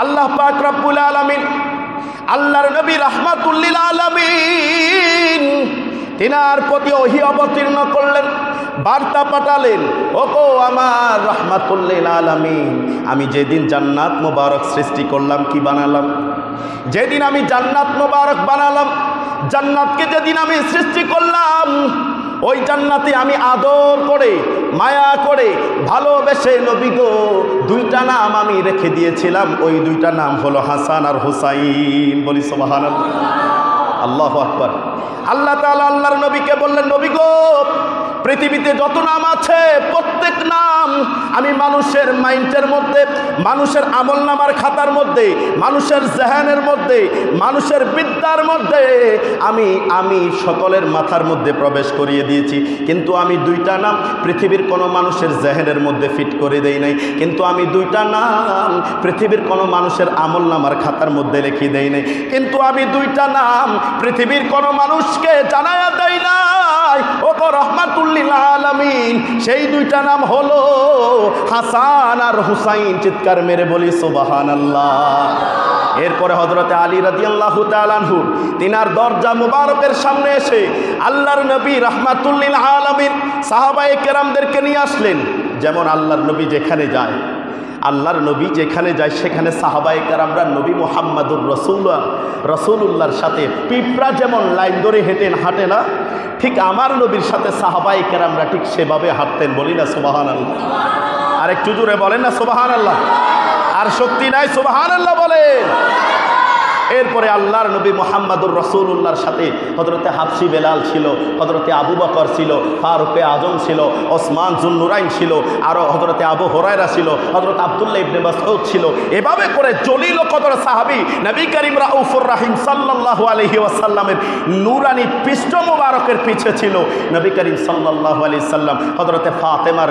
আল্লাহ পাক রব্বুল আলামিন আল্লাহর নবী রাহমাতুল লিল আলামিন তিনার প্রতি ওহী অবতীর্ণ করলেন, বার্তা পাঠালেন, ওগো আমার রাহমাতুল লিল আলামিন, আমি যেদিন জান্নাত মোবারক সৃষ্টি করলাম, কি বানালাম? যেদিন আমি জান্নাত মোবারক বানালাম, জান্নাতকে যেদিন আমি সৃষ্টি করলাম, ওই জান্নাতে আমি আদর করে, মায়া করে, ভালোবেসে নবী গো দুইটা নাম আমি রেখে দিয়েছিলাম। ওই দুইটা নাম হলো হাসান আর হুসাইন। বলি সুবহানাল্লাহ, আল্লাহু আকবার। আল্লাহ তাআলা আল্লাহর নবীকে বললেন, নবী গো পৃথিবীতে যত নাম আছে প্রত্যেক নাম আমি মানুষের মাইন্ডের মধ্যে, মানুষের আমলনামার খাতার মধ্যে, মানুষের জেহেনের মধ্যে, মানুষের বিদ্যার মধ্যে আমি সকলের মাথার মধ্যে প্রবেশ করিয়ে দিয়েছি। কিন্তু আমি দুইটা নাম পৃথিবীর কোনো মানুষের জেহেনের মধ্যে ফিট করে দেই নাই। কিন্তু আমি দুইটা নাম পৃথিবীর কোনো মানুষের আমলনামার খাতার মধ্যে লিখে দেই নাই। কিন্তু আমি দুইটা নাম পৃথিবীর কোনো মানুষকে জানায়া দেই নাই। ও রাহমাতুল লিল আলামিন, সেই দুইটা নাম হলো হাসান আর হুসাইন। চিৎকার মেরে বলি সুবহানাল্লাহ। এরপরে হযরতে আলী রাদিয়াল্লাহু তাআলা আনহু তিনার দরজা মুবারকের সামনে এসে আল্লাহর নবী রাহমাতুল লিল আলামিন সাহাবায়ে কেরামদেরকে নিয়ে আসলেন। যেমন আল্লাহর নবী যেখানে যায়, আল্লাহর নবী যেখানে যায় সেখানে সাহাবায়ে কেরামরা নবী মুহাম্মাদুর রাসূলুল্লাহর সাথে পিঁপড়া যেমন লাইন ধরে হাঁটে না, ঠিক আমার নবীর সাথে সাহাবায়ে কেরামরা ঠিক সেভাবে হাঁটতেন। বলি না সুবহানাল্লাহ? আর একটু জোরে বলেন না সুবহানাল্লাহ? আর শক্তি নাই, সুবহানাল্লাহ বলেন। এরপরে আল্লাহর নবী মুহাম্মাদুর রাসূলুল্লাহর সাথে হযরতে হাবশী বেলাল ছিল, হযরতে আবু বকর ছিল, ফারুকে আজম ছিল, ওসমান যুন্নুরাইন ছিল, আরও হযরতে আবু হুরায়রা ছিল, হযরত আব্দুল্লাহ ইবনে মাসউদ ছিল। এভাবে করে জলিল ও কদর সাহাবী নবী করিম রাউফুর রহিম সাল্লাল্লাহু আলাইহি ওয়াসাল্লামের নূরানি পৃষ্ঠ মোবারকের পিছে ছিল নবী করিম সাল্লাল্লাহু আলাইহি সাল্লাম। হযরতে ফাতেমার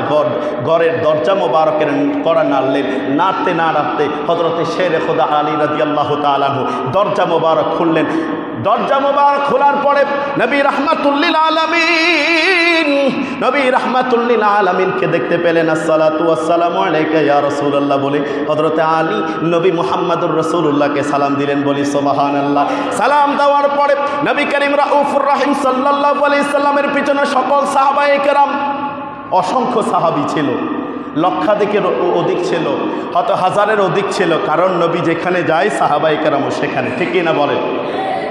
ঘরের দরজা মোবারকের কড়া নাড়লেন, নাড়তে না নাড়তে হযরতে শেরে খোদা আলী রাদিয়াল্লাহু তাআলা আনহু দরজা মোবারক খুললেন। দরজা মোবারক খোলার পরে নবী রাহমাতুল লিল আলামিন, নবী রাহমাতুল লিল আলামিনকে দেখতে পেলেন। আসসালাতু ওয়াসসালামু আলাইকা ইয়া রাসূলুল্লাহ বলে হযরতে আলী নবী মুহাম্মাদুর রাসূলুল্লাহকে সালাম দিলেন। বলি সুবহানাল্লাহ। সালাম দেওয়ার পরে নবী করিম রাউফুর রহিম সাল্লাল্লাহু আলাইহি সাল্লামের পিছনে সকল সাহাবায়ে কেরাম, অসংখ্য সাহাবী ছিল, লক্ষাধিকের অধিক ছিল, হয়তো হাজারের অধিক ছিল। কারণ নবী যেখানে যায় সাহাবায়ে কেরামও সেখানে, ঠিক কিনা বলেন?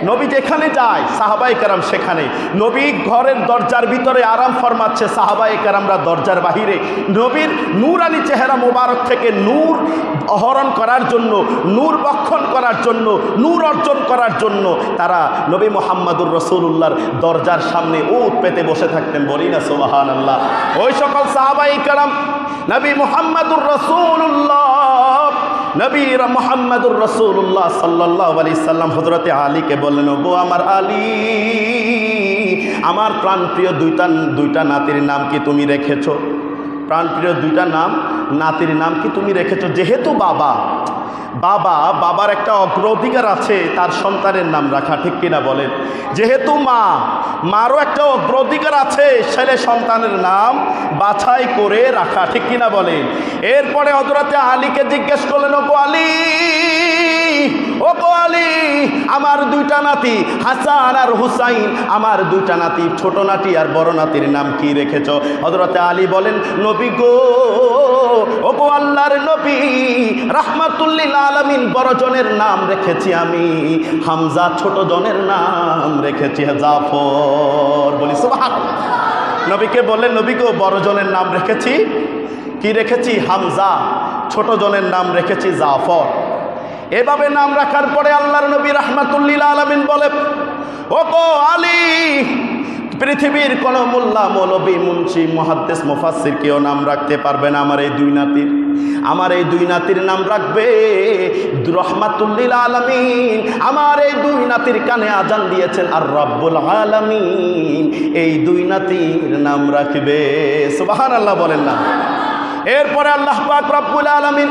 নবী যেখানে যায় সাহাবায়ে কেরাম সেখানে। নবী ঘরের দরজার ভিতরে আরাম ফরমাচ্ছে, সাহাবায়ে কেরামরা দরজার বাহিরে নবীর নূরানি চেহারা মোবারক থেকে নূর আহরণ করার জন্য, নূর বক্ষণ করার জন্য, নূর অর্জন করার জন্য তারা নবী মুহাম্মাদুর রাসূলুল্লাহর দরজার সামনে উট পেতে বসে থাকতেন। বলি না সুবহানাল্লাহ? ওই সকল সাহাবায়ে কেরাম নবী মুহাম্মাদুর রাসূলুল্লাহ, নবী মুহাম্মাদুর রাসূলুল্লাহ সাল্লাল্লাহু আলাইহি সাল্লাম হযরতে আলীকে বললেন, ওগো আমার আলী, আমার প্রাণপ্রিয় দুইটা নাতির নাম কি তুমি রেখেছো? প্রাণপ্রিয় দুইটা নাতির নাম কি তুমি রেখেছো? যেহেতু বাবার একটা অগ্রাধিকার আছে তার সন্তানের নাম রাখা, ঠিক কিনা বলেন? যেহেতু মারও একটা অগ্রাধিকার আছে ছেলে সন্তানের নাম বাছাই করে রাখা, ঠিক কিনা বলেন? এরপরে হযরতে আলীকে জিজ্ঞেস করলেন, ওগো আলী, আমার দুইটা নাতি হাসান আর হুসাইন, আমার দুইটা নাতি, ছোট নাতি আর বড় নাতির নাম কি রেখেছ? হযরতে আলী বলেন, নবী গো, ওগো আল্লাহর নবী, রাহমাতুল লিল আলামিন বড় জনের নাম রেখেছি আমি হামজা, ছোট জনের নাম রেখেছি জাফর। বলি সুবহানাল্লাহ। নবীকে বললেন, নবী গো, বড় জনের নাম রেখেছি, কি রেখেছি? হামজা, ছোট জনের নাম রেখেছি জাফর। এভাবে নাম রাখার পরে আল্লাহর নবী রাহমাতুল লিল আলামিন বলে, ওগো আলী, পৃথিবীর কোন মোল্লা, মৌলবী, মুন্সি, মুহাদ্দিস, মুফাসসির কেউ নাম রাখতে পারবে না আমার এই দুই নাতির নাম রাখবে রাহমাতুল লিল আলামিন। আমার এই দুই নাতির কানে আজান দিয়েছেন আর রব্বুল আলামিন, এই দুই নাতির নাম রাখবে। সুবহানাল্লাহ বলেন না? এরপরে আল্লাহ পাক রব্বুল আলামিন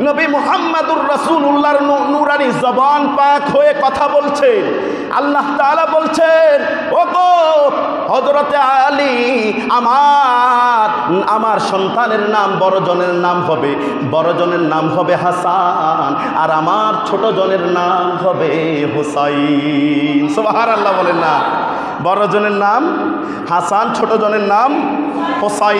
নবী মুহাম্মাদুর রাসূলুল্লাহর নূরানি জবান পাক হয়ে কথা বলছেন। আল্লাহ তাআলা বলছেন, ওগো হযরতে আলী, আমার সন্তানের নাম বড়জনের নাম হবে হাসান, আর আমার ছোট জনের নাম হবে হুসাইন। সুবহানাল্লাহ বলেন না। বড়জনের নাম হাসান, ছোট জনের নাম হুসাইন।